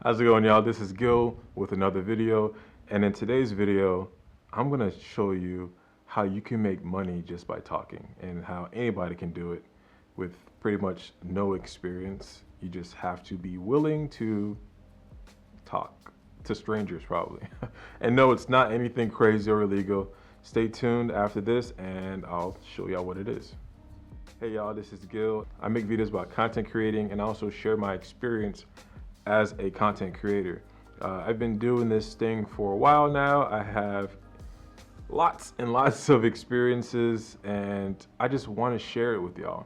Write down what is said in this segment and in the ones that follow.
How's it going, y'all? This is Gil with another video, and in today's video I'm gonna show you how you can make money just by talking and how anybody can do it with pretty much no experience. You just have to be willing to talk to strangers probably. And no, it's not anything crazy or illegal. Stay tuned after this and I'll show y'all what it is. Hey y'all, this is Gil. I make videos about content creating and I also share my experience as a content creator. I've been doing this thing for a while now. I have lots and lots of experiences and I just want to share it with y'all.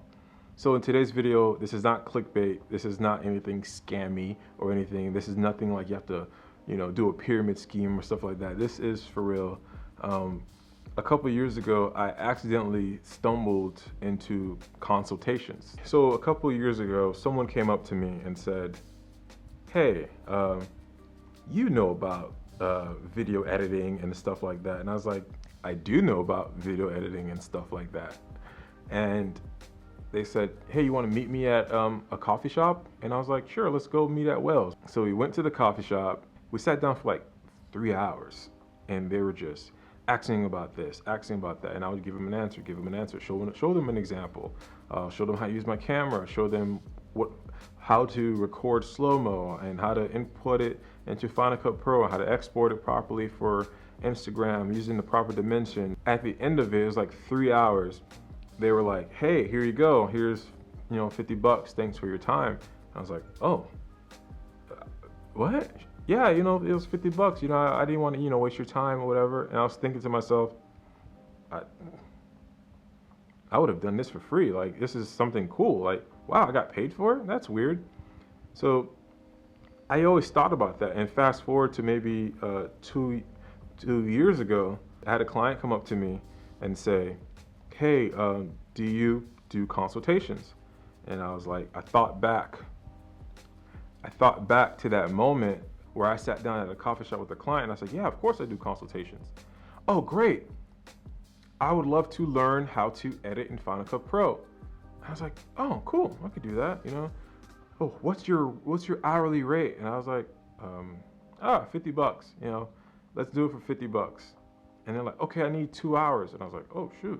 So in today's video, this is not clickbait. This is not anything scammy or anything. This is nothing like you have to, do a pyramid scheme or stuff like that. This is for real. A couple years ago, I accidentally stumbled into consultations. So a couple years ago, someone came up to me and said, hey, you know about video editing and stuff like that. And I was like, I do know about video editing and stuff like that. And they said, hey, you want to meet me at a coffee shop? And I was like, sure, let's go meet at Wells. So we went to the coffee shop. We sat down for like 3 hours and they were just asking about this, asking about that. And I would give them an answer, show them an example, show them how to use my camera, show them how to record slow-mo and how to input it into Final Cut Pro, how to export it properly for Instagram using the proper dimension. At the end of it was like 3 hours. They were like, hey, here you go. Here's, $50. Thanks for your time. I was like, oh, what? Yeah, it was $50. I didn't want to, waste your time or whatever. And I was thinking to myself, I would have done this for free. Like, this is something cool. Like, wow, I got paid for it? That's weird. So I always thought about that. And fast forward to maybe two years ago, I had a client come up to me and say, hey, do you do consultations? And I was like, I thought back to that moment where I sat down at a coffee shop with a client. I said, yeah, of course I do consultations. Oh, great. I would love to learn how to edit in Final Cut Pro. I was like, oh, cool, I could do that, Oh, what's your hourly rate? And I was like, $50, let's do it for $50. And they're like, okay, I need 2 hours. And I was like, oh shoot,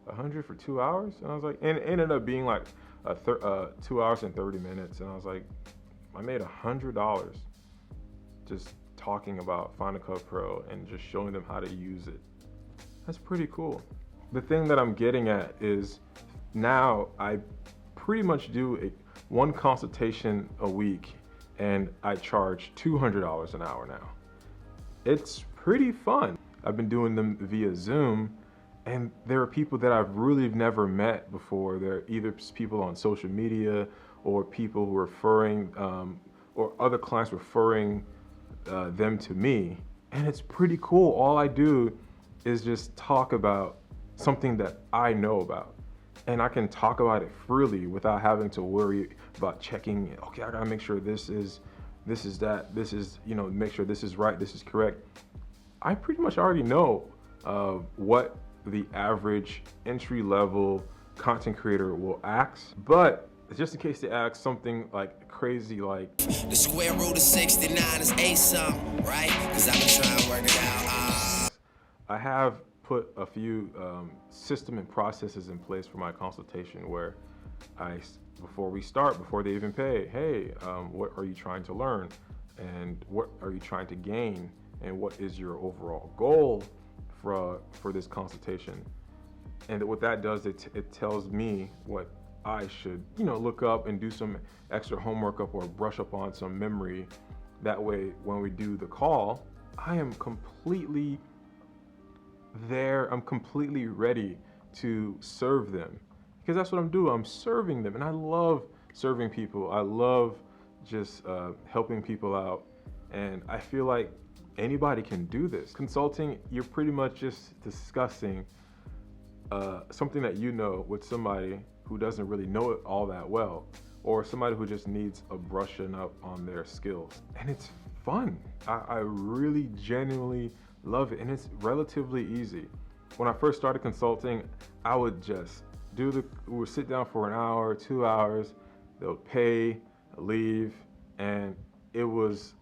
100 for 2 hours? And I was like, and it ended up being like 2 hours and 30 minutes. And I was like, I made $100 just talking about Final Cut Pro and just showing them how to use it. That's pretty cool. The thing that I'm getting at is now I pretty much do one consultation a week and I charge $200 an hour now. It's pretty fun. I've been doing them via Zoom and there are people that I've really never met before. They're either people on social media or people who are referring, or other clients referring them to me. And it's pretty cool. All I do is just talk about something that I know about. And I can talk about it freely without having to worry about checking, okay, I gotta make sure this is that, this is, make sure this is right, this is correct. I pretty much already know what the average entry-level content creator will ask, but just in case they ask something like crazy, like the square root of 69 is 8 something, right? Because I've been trying to work it out. I have put a few system and processes in place for my consultation where before they even pay, hey, what are you trying to learn? And what are you trying to gain? And what is your overall goal for this consultation? And what that does, it tells me what I should, look up and do some extra homework up or brush up on some memory. That way, when we do the call, I am completely there. I'm completely ready to serve them because that's what I'm doing. I'm serving them, and I love serving people. I love just helping people out, and I feel like anybody can do this. Consulting, you're pretty much just discussing something that with somebody who doesn't really know it all that well, or somebody who just needs a brushing up on their skills. And it's fun. I really genuinely love it, and it's relatively easy. When I first started consulting, I would just we would sit down for an hour, 2 hours, they would pay, leave, and it would was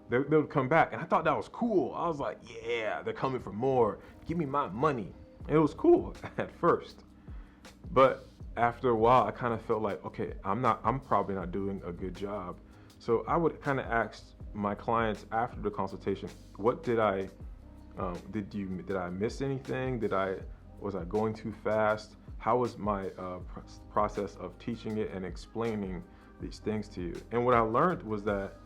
they would come back, and I thought that was cool. I was like, yeah, they're coming for more. Give me my money. And it was cool at first, but after a while, I kind of felt like, okay, I'm probably not doing a good job. So I would kind of ask my clients after the consultation, what did I miss anything? Was I going too fast? How was my process of teaching it and explaining these things to you? And what I learned was that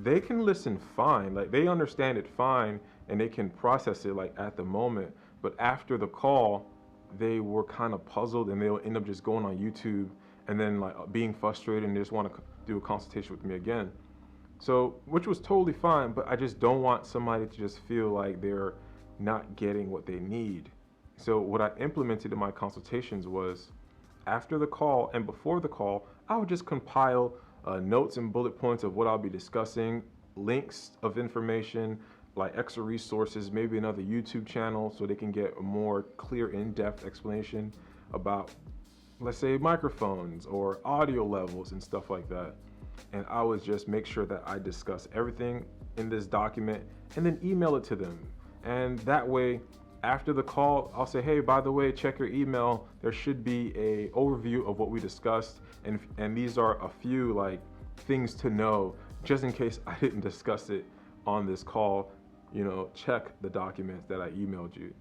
they can listen fine, like they understand it fine, and they can process it like at the moment. But after the call, they were kind of puzzled, and they'll end up just going on YouTube and then like being frustrated, and they just want to do a consultation with me again. So, which was totally fine, but I just don't want somebody to just feel like they're not getting what they need. So what I implemented in my consultations was, after the call and before the call, I would just compile notes and bullet points of what I'll be discussing, links of information, like extra resources, maybe another YouTube channel so they can get a more clear, in-depth explanation about, let's say, microphones or audio levels and stuff like that. And I would just make sure that I discuss everything in this document and then email it to them. And that way, after the call, I'll say, hey, by the way, check your email. There should be a overview of what we discussed. And these are a few like things to know, just in case I didn't discuss it on this call. Check the documents that I emailed you.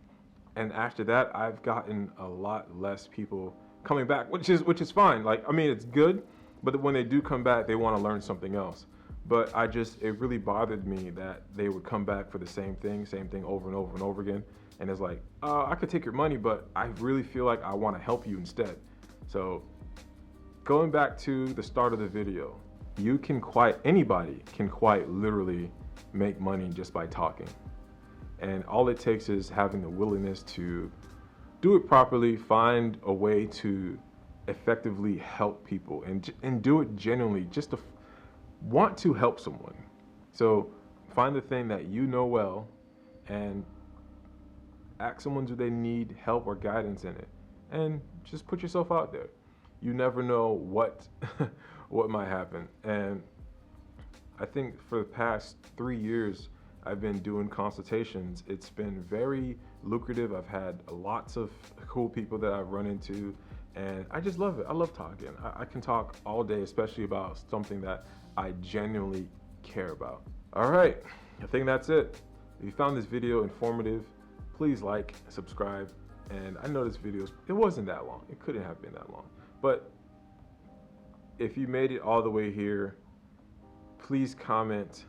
And after that, I've gotten a lot less people coming back, which is fine. Like, I mean, it's good, but when they do come back, they want to learn something else. But it really bothered me that they would come back for the same thing over and over and over again. And it's like, I could take your money, but I really feel like I want to help you instead. So going back to the start of the video, anybody can quite literally make money just by talking. And all it takes is having the willingness to do it properly, find a way to effectively help people, and do it genuinely, just to want to help someone. So find the thing that you know well and ask someone, do they need help or guidance in it, and just put yourself out there. You never know what what might happen. And I think for the past 3 years I've been doing consultations. It's been very lucrative. I've had lots of cool people that I've run into, and I just love it. I love talking. I can talk all day, especially about something that I genuinely care about. All right, I think that's it. If you found this video informative, please like, subscribe. And I know this video, it wasn't that long. It couldn't have been that long. But if you made it all the way here, please comment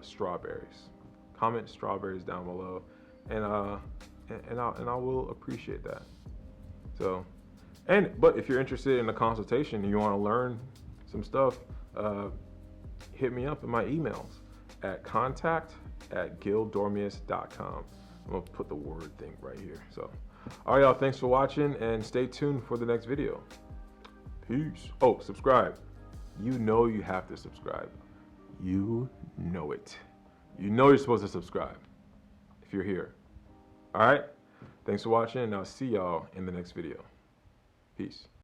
strawberries. Comment strawberries down below, and I will appreciate that. So, but if you're interested in a consultation and you want to learn some stuff, hit me up in my emails at contact@gildormius.com. I'm gonna put the word thing right here. So, all right, y'all, thanks for watching, and stay tuned for the next video. Peace. Oh, subscribe. You know you have to subscribe. You know it. You know you're supposed to subscribe if you're here. All right? Thanks for watching, and I'll see y'all in the next video. Peace.